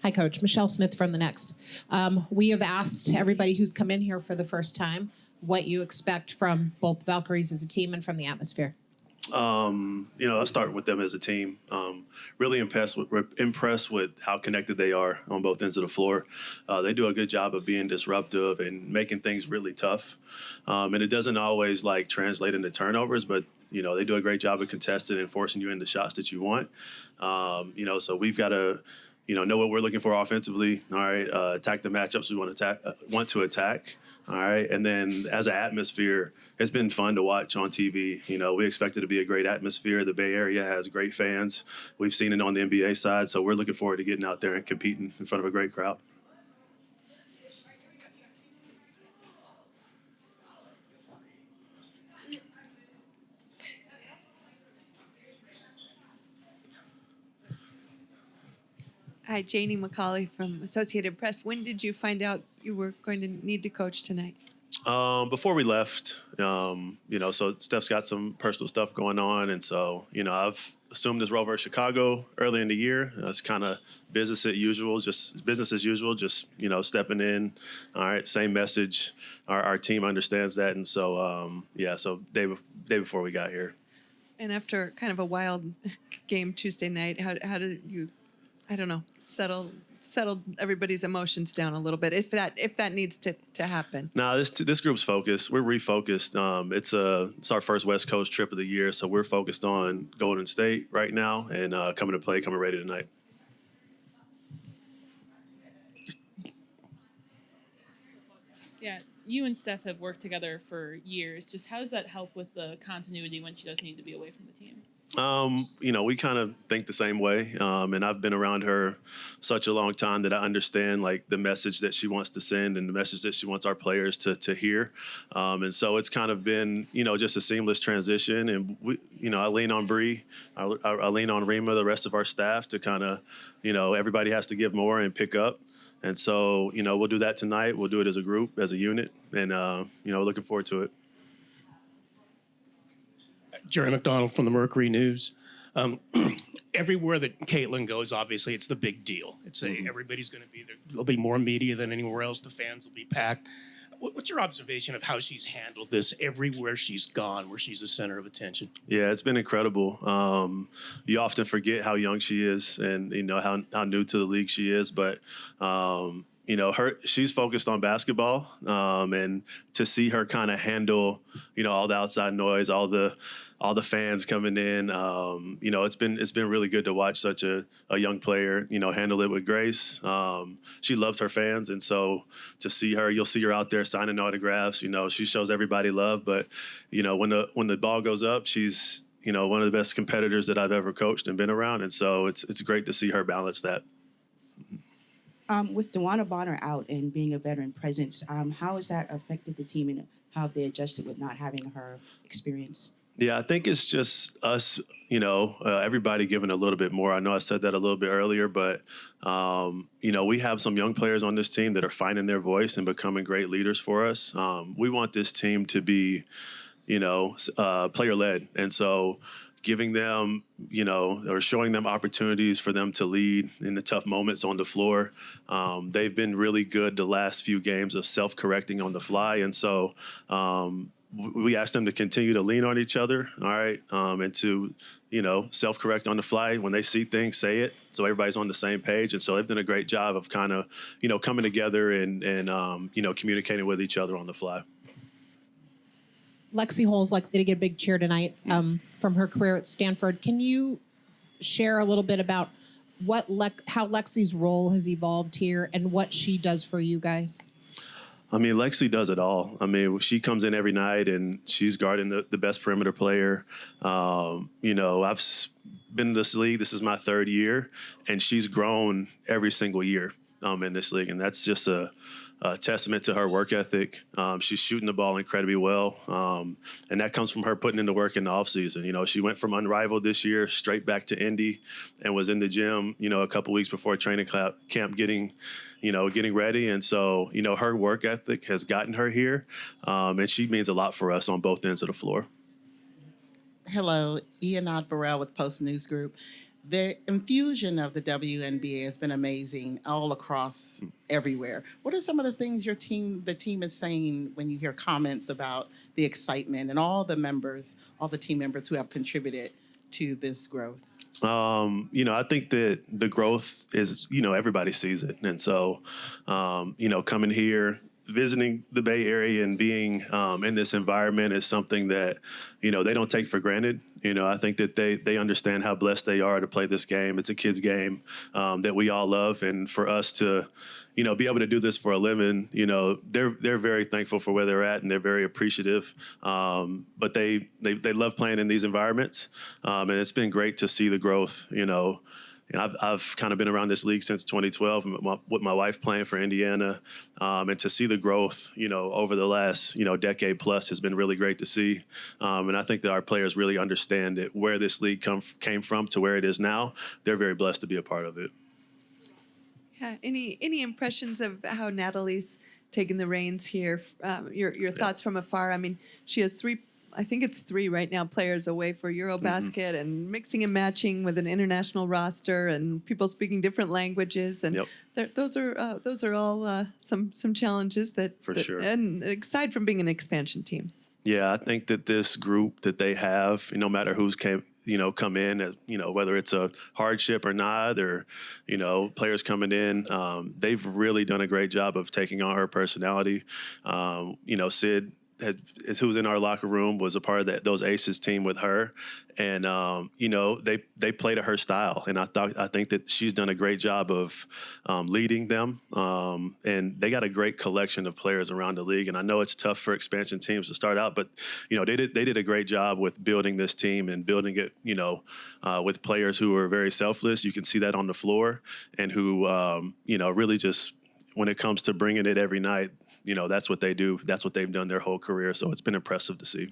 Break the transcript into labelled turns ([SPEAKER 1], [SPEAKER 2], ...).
[SPEAKER 1] Hi, Coach. Michelle Smith from The Next. We have asked everybody who's come in here for the first time what you expect from both Valkyries as a team and from the atmosphere.
[SPEAKER 2] I'll start with them as a team. Really impressed with how connected they are on both ends of the floor. They do a good job of being disruptive and making things really tough. And it doesn't always translate into turnovers, but they do a great job of contesting and forcing you into shots that you want. So we've got to know what we're looking for offensively. All right, attack the matchups we want to attack. All right, and then as an atmosphere, it's been fun to watch on TV. We expect it to be a great atmosphere. The Bay Area has great fans. We've seen it on the NBA side, so we're looking forward to getting out there and competing in front of a great crowd.
[SPEAKER 3] Hi, Janie McCauley from Associated Press. When did you find out you were going to need to coach tonight?
[SPEAKER 2] Before we left, so Steph's got some personal stuff going on. And so, I've assumed this role versus Chicago early in the year. It's kind of business as usual, just stepping in. All right, same message. Our team understands that. And so, so day before we got here.
[SPEAKER 3] And after kind of a wild game Tuesday night, how did you, settle everybody's emotions down a little bit, if that needs to happen?
[SPEAKER 2] No, this group's focused. We're refocused. It's our first West Coast trip of the year, so we're focused on Golden State right now and coming ready tonight.
[SPEAKER 4] Yeah, you and Steph have worked together for years. Just how does that help with the continuity when she does need to be away from the team?
[SPEAKER 2] We kind of think the same way. And I've been around her such a long time that I understand the message that she wants to send and the message that she wants our players to hear. And so it's kind of been, just a seamless transition. And I lean on Bree, I lean on Rima, the rest of our staff to kind of, everybody has to give more and pick up. And so, we'll do that tonight. We'll do it as a group, as a unit, and, looking forward to it.
[SPEAKER 5] Jerry McDonald from the Mercury News. Everywhere that Caitlin goes, obviously, it's the big deal. Everybody's going to be there. There'll be more media than anywhere else. The fans will be packed. What's your observation of how she's handled this everywhere she's gone, where she's the center of attention?
[SPEAKER 2] Yeah, it's been incredible. You often forget how young she is and, how new to the league she is. But, she's focused on basketball, and to see her kind of handle, all the outside noise, all the fans coming in, it's been really good to watch such a young player, handle it with grace. She loves her fans, and so to see her, you'll see her out there signing autographs. She shows everybody love, but when the ball goes up, she's one of the best competitors that I've ever coached and been around, and so it's great to see her balance that.
[SPEAKER 6] With DeWanna Bonner out and being a veteran presence, how has that affected the team and how have they adjusted with not having her experience?
[SPEAKER 2] Yeah, I think it's just us, everybody giving a little bit more. I know I said that a little bit earlier, but, we have some young players on this team that are finding their voice and becoming great leaders for us. We want this team to be, player-led. And so giving them, or showing them opportunities for them to lead in the tough moments on the floor. They've been really good the last few games of self-correcting on the fly. And so we asked them to continue to lean on each other, all right, and to, self-correct on the fly. When they see things, say it, so everybody's on the same page. And so they've done a great job of kind of, coming together and communicating with each other on the fly.
[SPEAKER 1] Lexi Hull is likely to get a big cheer tonight from her career at Stanford. Can you share a little bit about how Lexi's role has evolved here and what she does for you guys?
[SPEAKER 2] Lexi does it all. She comes in every night and she's guarding the best perimeter player. I've been in this league. This is my third year, and she's grown every single year in this league, and that's just a testament to her work ethic. She's shooting the ball incredibly well, and that comes from her putting in the work in the offseason. She went from unrivaled this year straight back to Indy and was in the gym, a couple weeks before training camp getting ready. And so, her work ethic has gotten her here, and she means a lot for us on both ends of the floor.
[SPEAKER 7] Hello, Ianad Burrell with Post News Group. The infusion of the WNBA has been amazing all across everywhere. What are some of the things the team is saying when you hear comments about the excitement and all the team members who have contributed to this growth?
[SPEAKER 2] I think that the growth is, everybody sees it. And so, coming here, visiting the Bay Area and being in this environment is something that, they don't take for granted. I think that they understand how blessed they are to play this game. It's a kid's game that we all love. And for us to, be able to do this for a living, they're very thankful for where they're at and they're very appreciative. But they love playing in these environments. And it's been great to see the growth, And I've kind of been around this league since 2012 with my wife playing for Indiana. And to see the growth, over the last, decade plus has been really great to see. And I think that our players really understand that where this league came from to where it is now, they're very blessed to be a part of it.
[SPEAKER 3] Yeah. Any impressions of how Natalie's taken the reins here? Your thoughts from afar? I mean, she has three right now players away for Eurobasket and mixing and matching with an international roster and people speaking different languages. And those are all some challenges
[SPEAKER 2] For sure.
[SPEAKER 3] And aside from being an expansion team.
[SPEAKER 2] Yeah, I think that this group that they have, no matter who's come in, whether it's a hardship or not, or, players coming in, they've really done a great job of taking on her personality. Sid, who's in our locker room, was a part of those Aces team with her, and they play to her style, and I think that she's done a great job of leading them, and they got a great collection of players around the league. And I know it's tough for expansion teams to start out, but they did a great job with building this team and building it, with players who are very selfless. You can see that on the floor, and who really just, when it comes to bringing it every night, that's what they do. That's what they've done their whole career. So it's been impressive to see.